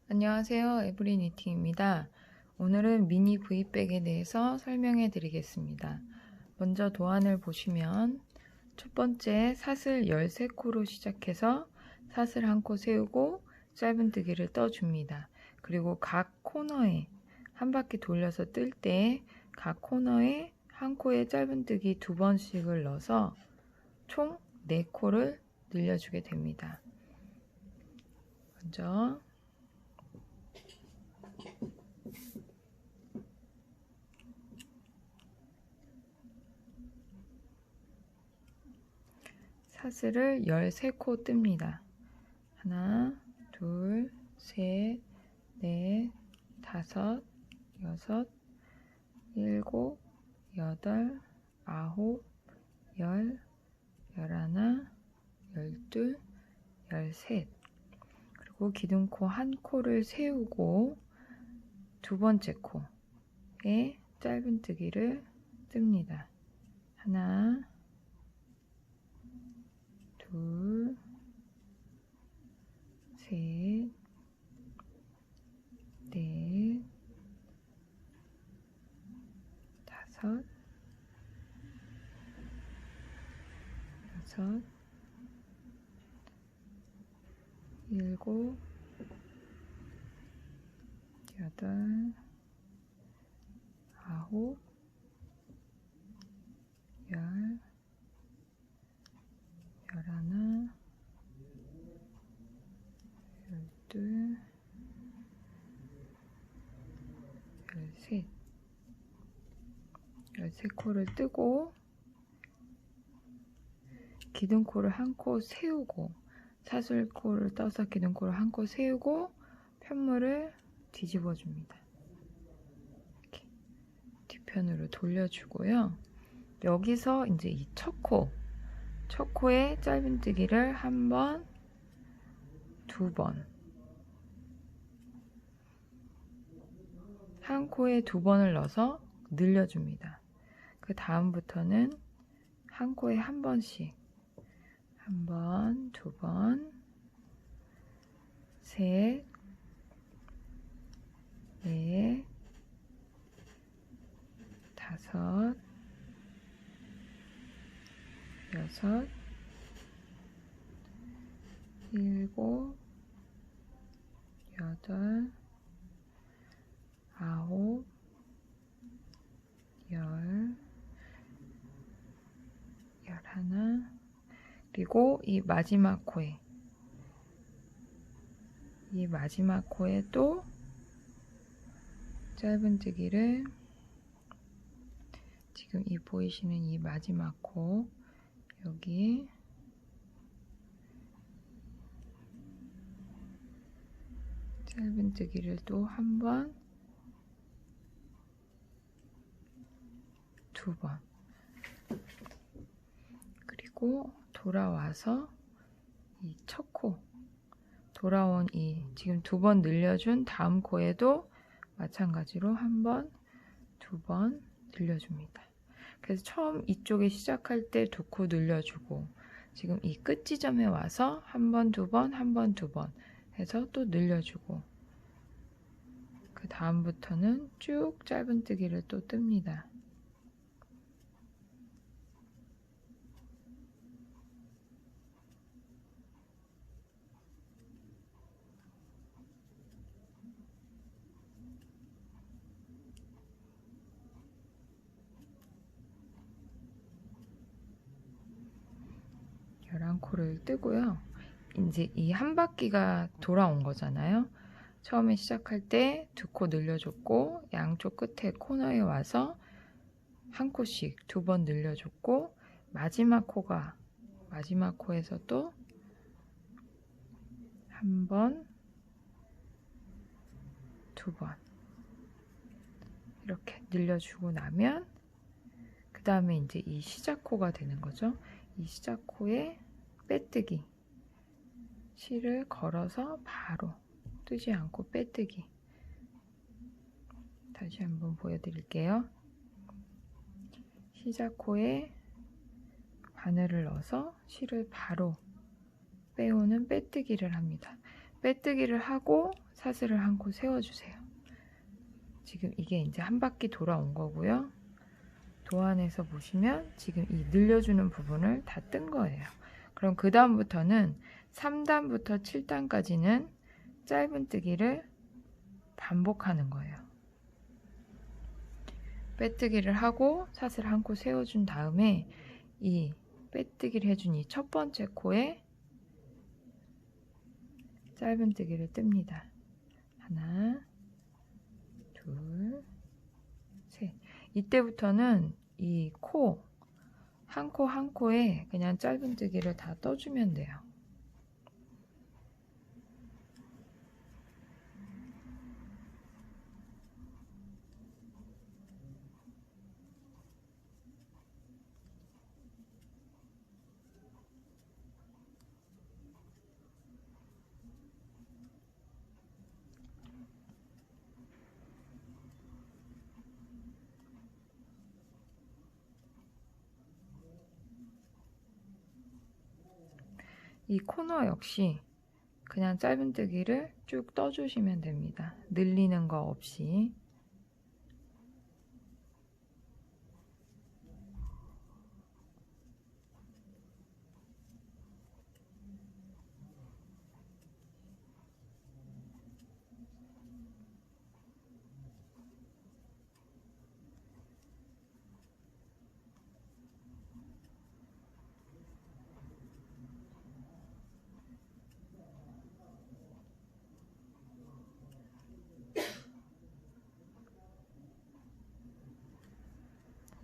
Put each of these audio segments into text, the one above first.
안녕하세요. 에브리 니팅입니다. 오늘은 미니 V백에 대해서 설명해 드리겠습니다. 먼저 도안을 보시면 첫 번째 사슬 13코로 시작해서 사슬 한 코 세우고 짧은뜨기를 떠줍니다. 그리고 각 코너에 한 바퀴 돌려서 뜰 때 각 코너에 한 코에 짧은뜨기 2번씩을 넣어서 총 4코를 늘려주게 됩니다. 먼저 사슬을 13코 뜹니다. 하나, 둘, 셋, 넷, 다섯, 여섯, 일곱, 여덟, 아홉, 열, 열하나, 열둘, 열셋. 그리고 기둥코 한 코를 세우고 두 번째 코에 짧은뜨기를 뜹니다. 하나, 둘, 셋, 넷, 다섯, 여섯, 일곱, 여덟, 아홉, 열, 열하나, 열둘, 열셋. 13코를 뜨고 기둥코를 한 코 세우고 사슬코를 떠서 기둥코를 한 코 세우고 편물을 뒤집어 줍니다. 이렇게 뒤편으로 돌려주고요. 여기서 이제 이 첫 코에 짧은뜨기를 한 번, 두 번, 한 코에 2번을 넣어서 늘려줍니다. 그 다음부터는 한 코에 한 번씩, 한 번, 두 번, 셋, 넷, 다섯, 여섯, 일곱, 여덟, 아홉, 열, 열하나, 그리고 이 마지막 코에 또 짧은뜨기를 지금 이 보이시는 이 마지막 코 여기 짧은뜨기를 또 한 번, 두 번, 그리고 돌아와서 이 첫 코 돌아온 이 지금 2번 늘려준 다음 코에도 마찬가지로 한 번, 두 번 늘려줍니다. 그래서 처음 이쪽에 시작할 때 2코 늘려주고 지금 이 끝 지점에 와서 한 번, 두 번, 한 번, 두 번 해서 또 늘려주고 그 다음부터는 쭉 짧은뜨기를 또 뜹니다. 열한 코를 뜨고요. 이제 이 한 바퀴가 돌아온 거잖아요. 처음에 시작할 때 2코 늘려줬고 양쪽 끝에 코너에 와서 한 코씩 2번 늘려줬고 마지막 코에서 또 한 번, 두 번 이렇게 늘려주고 나면 그 다음에 이제 이 시작코가 되는 거죠. 이 시작코에 빼뜨기 실을 걸어서 바로 뜨지 않고 빼뜨기 다시 한번 보여드릴게요. 시작코에 바늘을 넣어서 실을 바로 빼오는 빼뜨기를 합니다. 빼뜨기를 하고 사슬을 한 코 세워주세요. 지금 이게 이제 한 바퀴 돌아온 거고요. 도안에서 보시면 지금 이 늘려주는 부분을 다 뜬 거예요. 그럼 그 다음부터는 3단부터 7단까지는 짧은뜨기를 반복하는 거예요. 빼뜨기를 하고 사슬 한 코 세워준 다음에 이 빼뜨기를 해준 이 첫 번째 코에 짧은뜨기를 뜹니다. 하나, 둘, 셋. 이때부터는 이 코, 한 코 한 코에 그냥 짧은뜨기를 다 떠주면 돼요. 이 코너 역시 그냥 짧은뜨기를 쭉 떠주시면 됩니다. 늘리는 거 없이.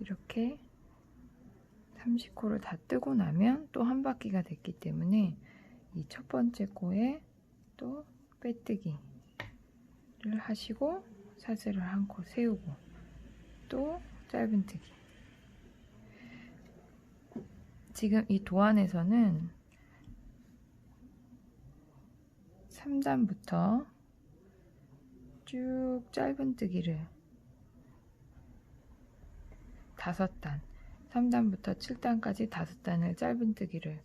이렇게 30코를 다 뜨고 나면 또 한 바퀴가 됐기 때문에 이 첫 번째 코에 또 빼뜨기를 하시고 사슬을 한 코 세우고 또 짧은뜨기. 지금 이 도안에서는 3단부터 쭉 짧은뜨기를 5단, 3단부터 7단까지 5단을 짧은뜨기를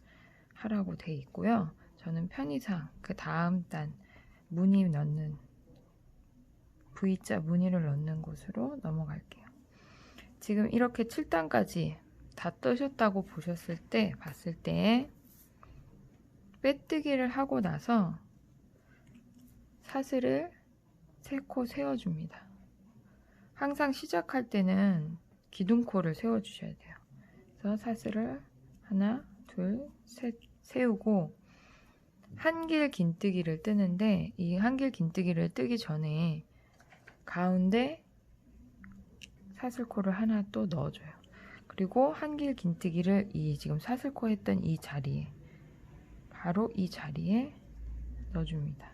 하라고 돼 있고요. 저는 편의상 그 다음 단 무늬 넣는 V자 무늬를 넣는 곳으로 넘어갈게요. 지금 이렇게 7단까지 다 뜨셨다고 봤을 때 빼뜨기를 하고 나서 사슬을 3코 세워줍니다. 항상 시작할 때는 기둥코를 세워주셔야 돼요. 그래서 사슬을 하나, 둘, 셋 세우고 한길 긴뜨기를 뜨는데 이 한길 긴뜨기를 뜨기 전에 가운데 사슬코를 하나 또 넣어줘요. 그리고 한길 긴뜨기를 이 지금 사슬코 했던 이 자리에 바로 이 자리에 넣어줍니다.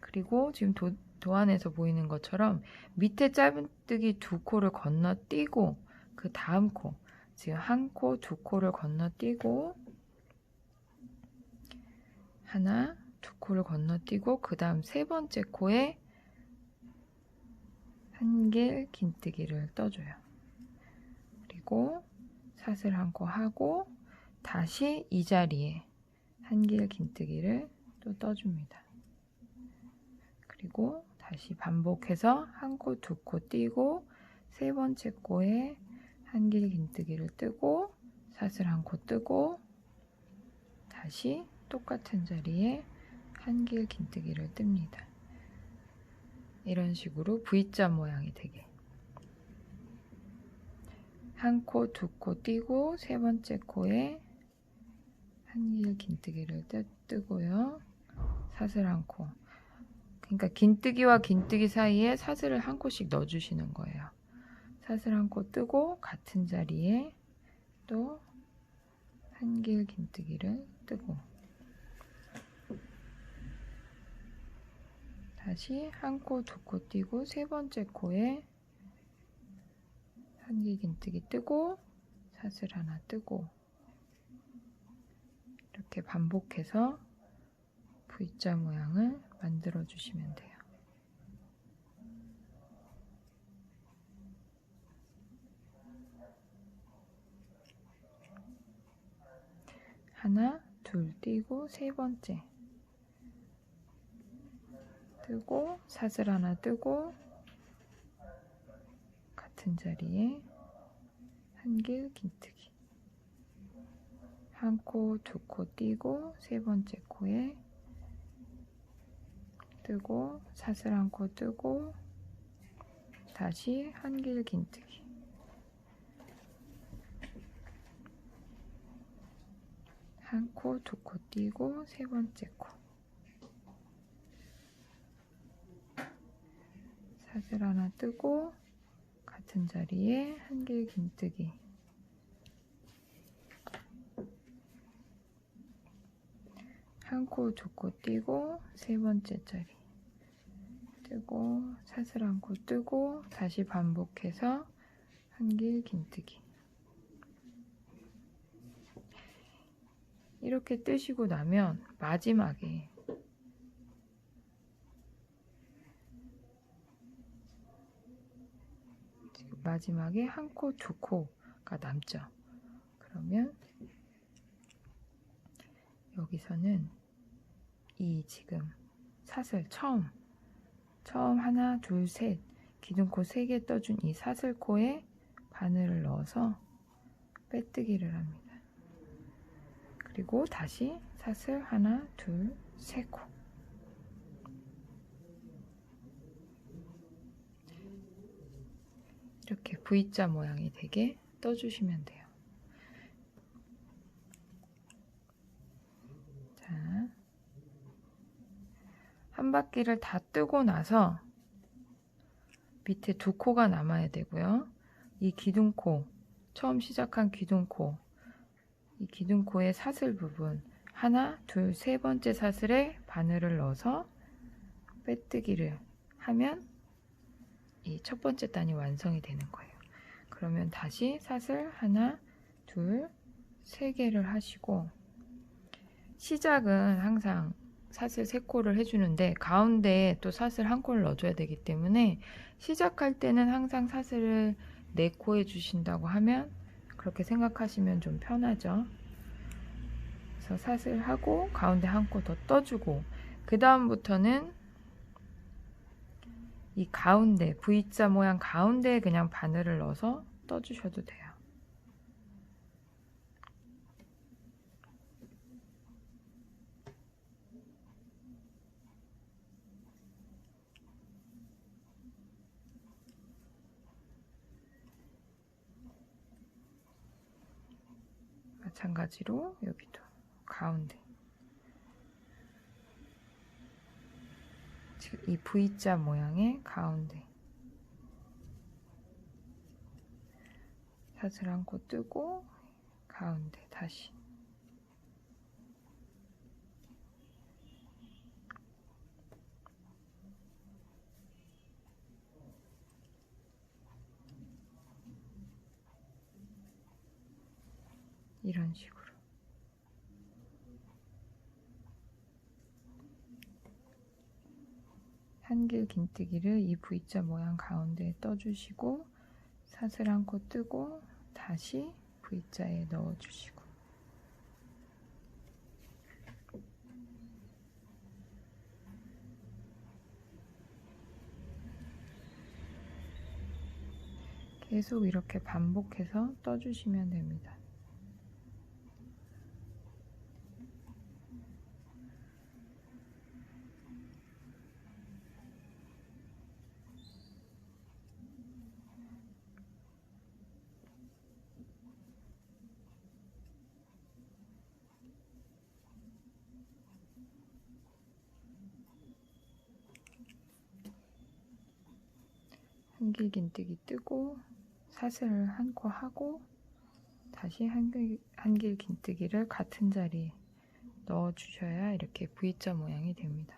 그리고 지금 도안에서 보이는 것처럼 밑에 짧은뜨기 2코를 건너뛰고 그 다음 코, 지금 1코, 2코를 건너뛰고 하나, 2코를 건너뛰고 그 다음 세 번째 코에 한길 긴뜨기를 떠줘요. 그리고 사슬 1코 하고 다시 이 자리에 한길 긴뜨기를 또 떠줍니다. 그리고 다시 반복해서 1코, 2코 띄고 세 번째 코에 한길 긴뜨기를 뜨고 사슬 1코 뜨고 다시 똑같은 자리에 한길 긴뜨기를 뜹니다. 이런 식으로 V자 모양이 되게 1코, 2코 띄고 세 번째 코에 한길 긴뜨기를 뜨고요. 사슬 1코. 그러니까 긴뜨기와 긴뜨기 사이에 사슬을 1코씩 넣어주시는 거예요. 사슬 1코 뜨고 같은 자리에 또 한길 긴뜨기를 뜨고 다시 1코, 2코 띄고 세 번째 코에 한길 긴뜨기 뜨고 사슬 하나 뜨고 이렇게 반복해서 V자 모양을 만들어 주시면 돼요. 하나, 둘 띄고 세 번째 뜨고 사슬 하나 뜨고 같은 자리에 한길 긴뜨기, 한 코, 두 코 띄고 세 번째 코에 뜨고 사슬 한 코 뜨고 다시 한길 긴뜨기, 한 코, 두 코 띄고 세 번째 코, 사슬 하나 뜨고 같은 자리에 한길 긴뜨기, 한 코, 두 코 띄고 세 번째 자리 뜨고 사슬 한 코 뜨고 다시 반복해서 한길 긴뜨기. 이렇게 뜨시고 나면 마지막에 한 코, 두 코가 남죠. 그러면 여기서는 이 지금 사슬 처음 하나, 둘, 셋 기둥코 3개 떠준 이 사슬코에 바늘을 넣어서 빼뜨기를 합니다. 그리고 다시 사슬 하나, 둘, 세 코. 이렇게 V자 모양이 되게 떠주시면 돼요. 자, 한 바퀴를 다 뜨고 나서 밑에 두 코가 남아야 되고요. 이 기둥코, 처음 시작한 기둥코, 이 기둥코의 사슬 부분 하나, 둘, 세 번째 사슬에 바늘을 넣어서 빼뜨기를 하면 이 첫 번째 단이 완성이 되는 거예요. 그러면 다시 사슬 하나, 둘, 세 개를 하시고, 시작은 항상 사슬 3코를 해주는데 가운데에 또 사슬 한 코를 넣어줘야 되기 때문에 시작할 때는 항상 사슬을 4코 해주신다고 하면 그렇게 생각하시면 좀 편하죠. 그래서 사슬 하고 가운데 한 코 더 떠주고, 그 다음부터는 이 가운데 V자 모양 가운데에 그냥 바늘을 넣어서 떠주셔도 돼요. 마찬가지로 여기도 가운데 지금 이 V자 모양의 가운데 사슬 한 코 뜨고 가운데 다시 이런 식으로 한길 긴뜨기를 이 V자 모양 가운데에 떠주시고 사슬 한 코 뜨고 다시 V자에 넣어주시고, 계속 이렇게 반복해서 떠주시면 됩니다. 한길 긴뜨기 뜨고 사슬을 한 코 하고 다시 한길 긴뜨기를 같은 자리에 넣어 주셔야 이렇게 V자 모양이 됩니다.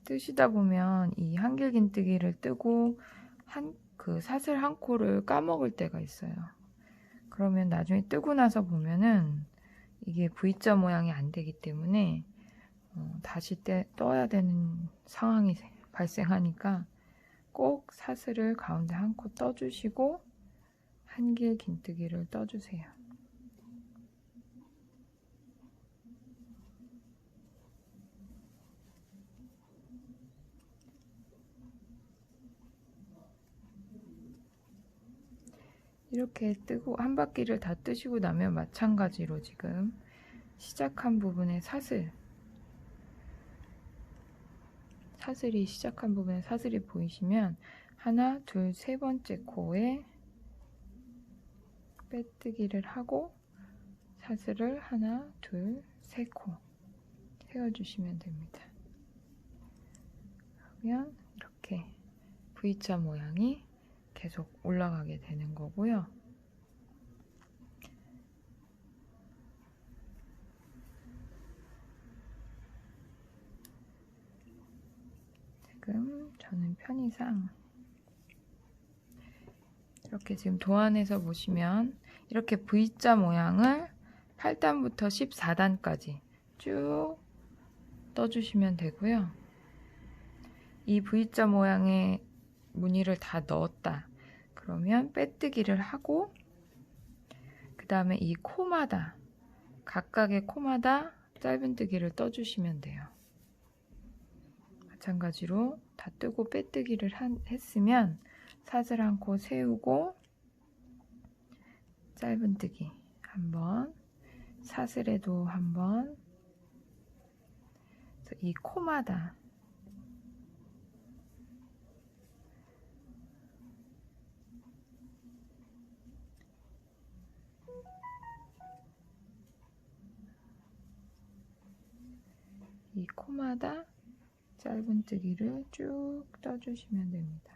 뜨시다 보면 이 한길 긴뜨기를 뜨고 그 사슬 한 코를 까먹을 때가 있어요. 그러면 나중에 뜨고 나서 보면은 이게 V자 모양이 안 되기 때문에 다시 떠야 되는 상황이 발생하니까 꼭 사슬을 가운데 한 코 떠주시고 한길 긴뜨기를 떠주세요. 이렇게 뜨고 한 바퀴를 다 뜨시고 나면 마찬가지로 지금 시작한 부분에 사슬이 시작한 부분에 사슬이 보이시면 하나, 둘, 세 번째 코에 빼뜨기를 하고 사슬을 하나, 둘, 세 코 세워주시면 됩니다. 그러면 이렇게 V자 모양이 계속 올라가게 되는 거고요. 지금 저는 편의상 이렇게 지금 도안에서 보시면 이렇게 V자 모양을 8단부터 14단까지 쭉 떠주시면 되고요. 이 V자 모양의 무늬를 다 넣었다 그러면 빼뜨기를 하고 그 다음에 이 코마다 각각의 코마다 짧은뜨기를 떠주시면 돼요. 마찬가지로 다 뜨고 빼뜨기를 했으면 사슬 한 코 세우고 짧은뜨기 한번, 사슬에도 한번, 이 코마다 짧은뜨기를 쭉 떠주시면 됩니다.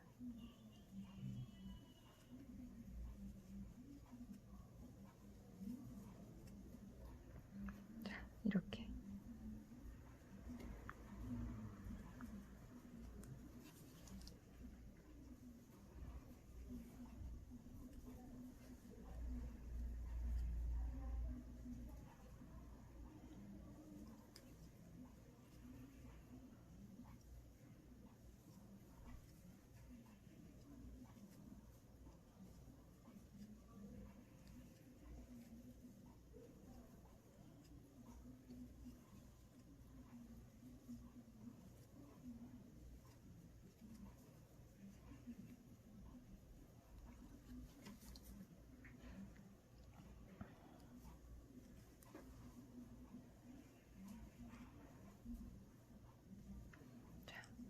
자, 이렇게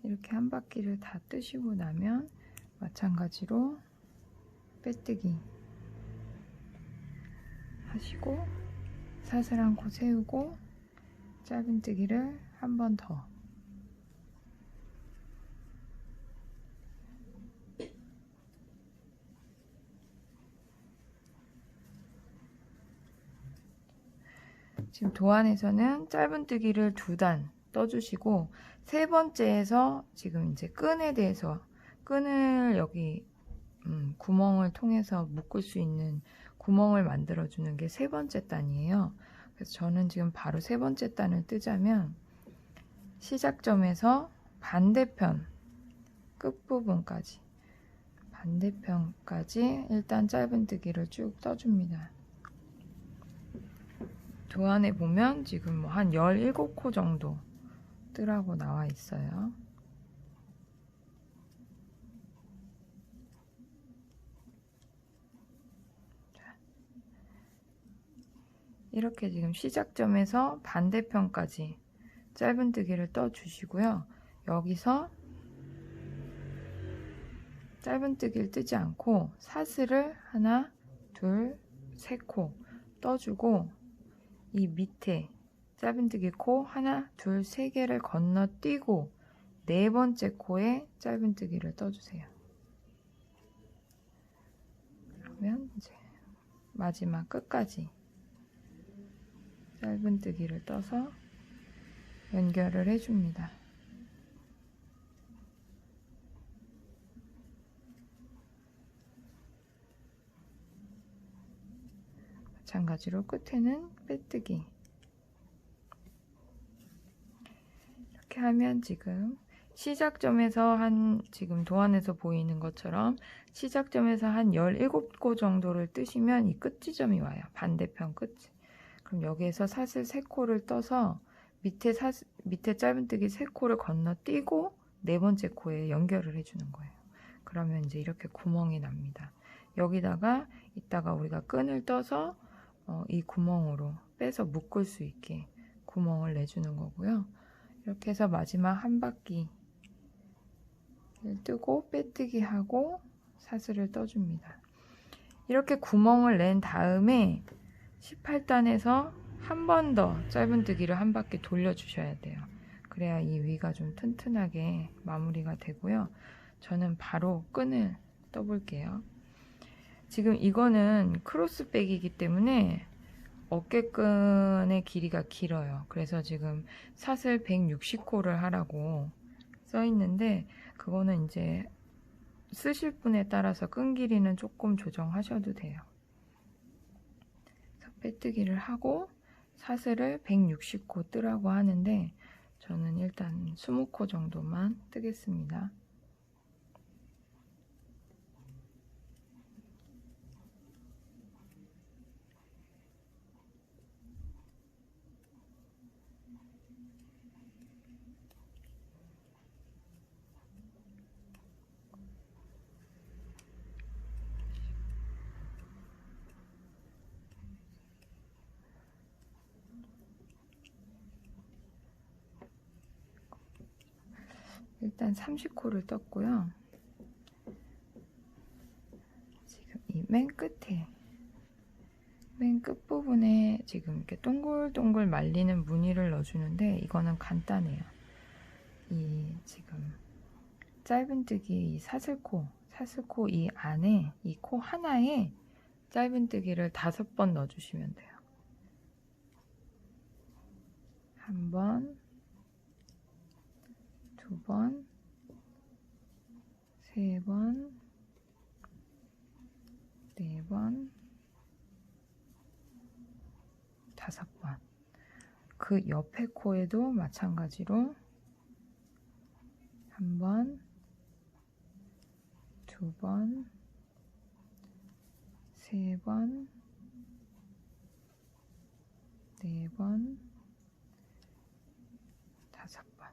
이렇게 한 바퀴를 다 뜨시고 나면 마찬가지로 빼뜨기 하시고 사슬 한 코 세우고 짧은뜨기를 한 번 더 지금 도안에서는 짧은뜨기를 2단 떠주시고 세 번째에서 지금 이제 끈에 대해서 끈을 여기 구멍을 통해서 묶을 수 있는 구멍을 만들어 주는 게 세 번째 단이에요. 그래서 저는 지금 바로 세 번째 단을 뜨자면 시작점에서 반대편 끝부분까지 반대편까지 일단 짧은뜨기를 쭉 떠줍니다. 도안에 보면 지금 뭐 한 17코 정도 뜨라고 나와 있어요. 이렇게 지금 시작점에서 반대편까지 짧은뜨기를 떠주시고요. 여기서 짧은뜨기를 뜨지 않고 사슬을 하나, 둘, 세 코 떠주고 이 밑에 짧은뜨기 코 하나, 둘, 세 개를 건너뛰고 네 번째 코에 짧은뜨기를 떠주세요. 그러면 이제 마지막 끝까지 짧은뜨기를 떠서 연결을 해줍니다. 마찬가지로 끝에는 빼뜨기. 이렇게 하면 지금 시작점에서 지금 도안에서 보이는 것처럼 시작점에서 한 17코 정도를 뜨시면 이 끝 지점이 와요. 반대편 끝. 그럼 여기에서 사슬 3코를 떠서 밑에 짧은뜨기 3코를 건너뛰고 네 번째 코에 연결을 해주는 거예요. 그러면 이제 이렇게 구멍이 납니다. 여기다가 이따가 우리가 끈을 떠서 이 구멍으로 빼서 묶을 수 있게 구멍을 내주는 거고요. 이렇게 해서 마지막 한 바퀴 뜨고 빼뜨기 하고 사슬을 떠줍니다. 이렇게 구멍을 낸 다음에 18단에서 한 번 더 짧은뜨기를 한 바퀴 돌려주셔야 돼요. 그래야 이 위가 좀 튼튼하게 마무리가 되고요. 저는 바로 끈을 떠볼게요. 지금 이거는 크로스백이기 때문에 어깨끈의 길이가 길어요. 그래서 지금 사슬 160코를 하라고 써 있는데 그거는 이제 쓰실 분에 따라서 끈 길이는 조금 조정하셔도 돼요. 그래서 빼뜨기를 하고 사슬을 160코 뜨라고 하는데 저는 일단 20코 정도만 뜨겠습니다. 일단 30코를 떴고요. 지금 이 맨 끝부분에 지금 이렇게 동글동글 말리는 무늬를 넣어주는데 이거는 간단해요. 이 지금 짧은뜨기 이 사슬코 이 안에 이 코 하나에 짧은뜨기를 5번 넣어주시면 돼요. 한 번, 2번, 3번, 4번, 5번. 그 옆에 코에도 마찬가지로 한 번, 2번, 3번, 4번, 5번.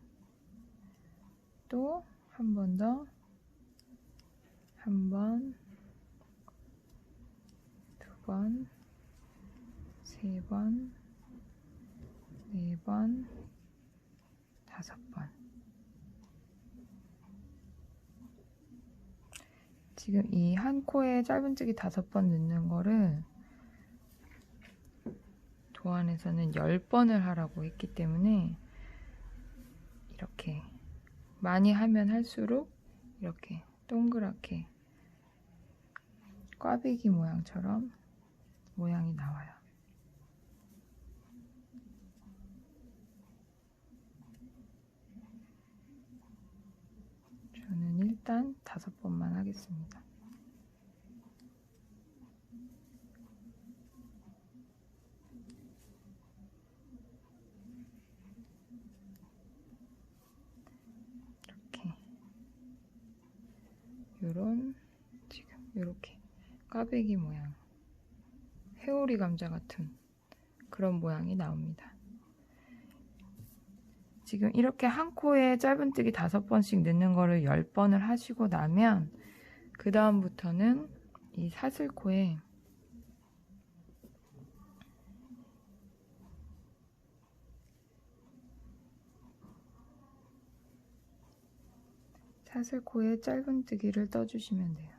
또 한 번 더, 한 번, 2번, 3번, 4번, 5번. 지금 이 한 코에 짧은뜨기 5번 넣는 거를 도안에서는 10번을 하라고 했기 때문에 이렇게 많이 하면 할수록 이렇게 동그랗게 꽈배기 모양처럼 모양이 나와요. 저는 일단 5번만 하겠습니다. 요런 지금 요렇게 꽈배기 모양 회오리 감자 같은 그런 모양이 나옵니다. 지금 이렇게 한 코에 짧은뜨기 5번씩 넣는 거를 10번을 하시고 나면 그 다음부터는 이 사슬코에 짧은뜨기를 떠주시면 돼요.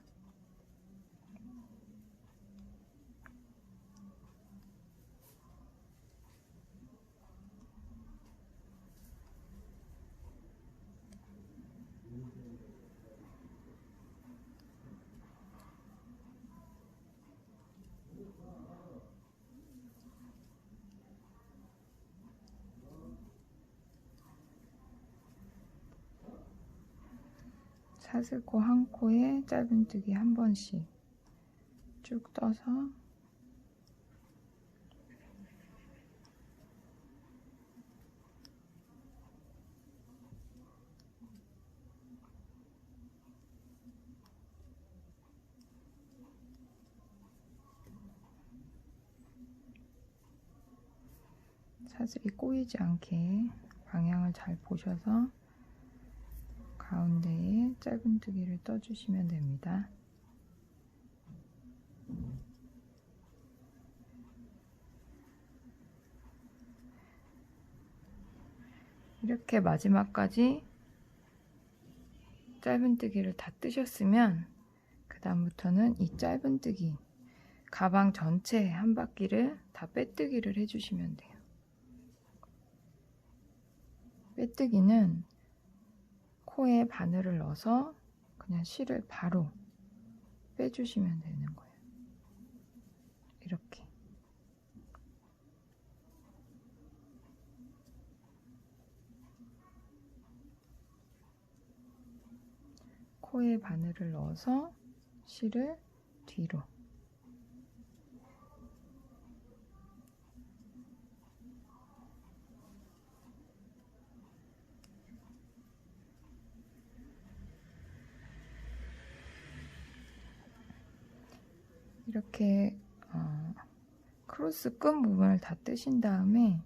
사슬코 한 코에 짧은뜨기 한 번씩 쭉 떠서 사슬이 꼬이지 않게 방향을 잘 보셔서 가운데에 짧은뜨기를 떠주시면 됩니다. 이렇게 마지막까지 짧은뜨기를 다 뜨셨으면 그 다음부터는 이 짧은뜨기 가방 전체 한 바퀴를 다 빼뜨기를 해주시면 돼요. 빼뜨기는 코에 바늘을 넣어서 그냥 실을 바로 빼주시면 되는 거예요. 이렇게. 코에 바늘을 넣어서 실을 뒤로. 이렇게 크로스 끈 부분을 다 뜨신 다음에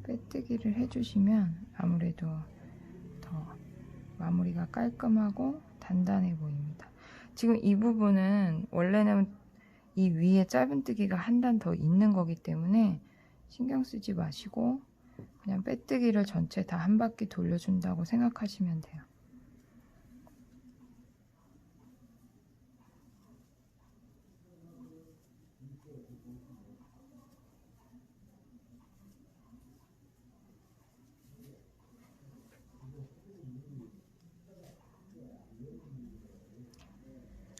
빼뜨기를 해주시면 아무래도 더 마무리가 깔끔하고 단단해 보입니다. 지금 이 부분은 원래는 이 위에 짧은뜨기가 한 단 더 있는 거기 때문에 신경 쓰지 마시고 그냥 빼뜨기를 전체 다 한 바퀴 돌려준다고 생각하시면 돼요.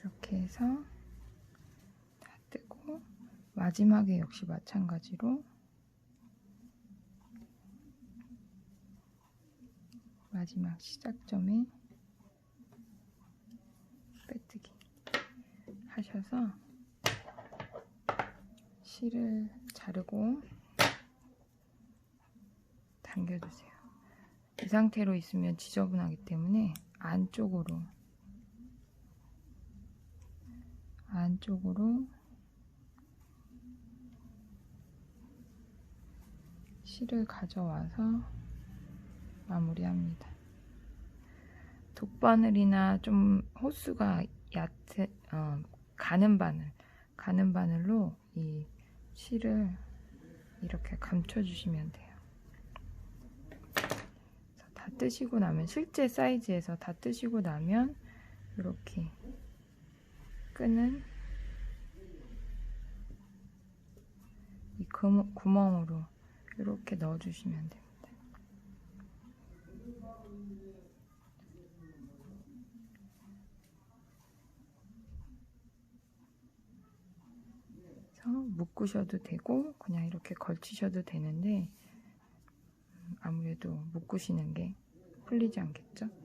이렇게 해서 다 뜨고 마지막에 역시 마찬가지로 마지막 시작점에 빼뜨기 하셔서 실을 자르고 당겨주세요. 이 상태로 있으면 지저분하기 때문에 안쪽으로 실을 가져와서 마무리합니다. 독바늘이나 좀 호수가 얕은 가는 바늘로 이 실을 이렇게 감춰주시면 돼요. 다 뜨시고 나면 실제 사이즈에서 다 뜨시고 나면 이렇게 끈은 이 구멍으로 이렇게 넣어주시면 됩니다. 그래서 묶으셔도 되고 그냥 이렇게 걸치셔도 되는데 아무래도 묶으시는 게 풀리지 않겠죠?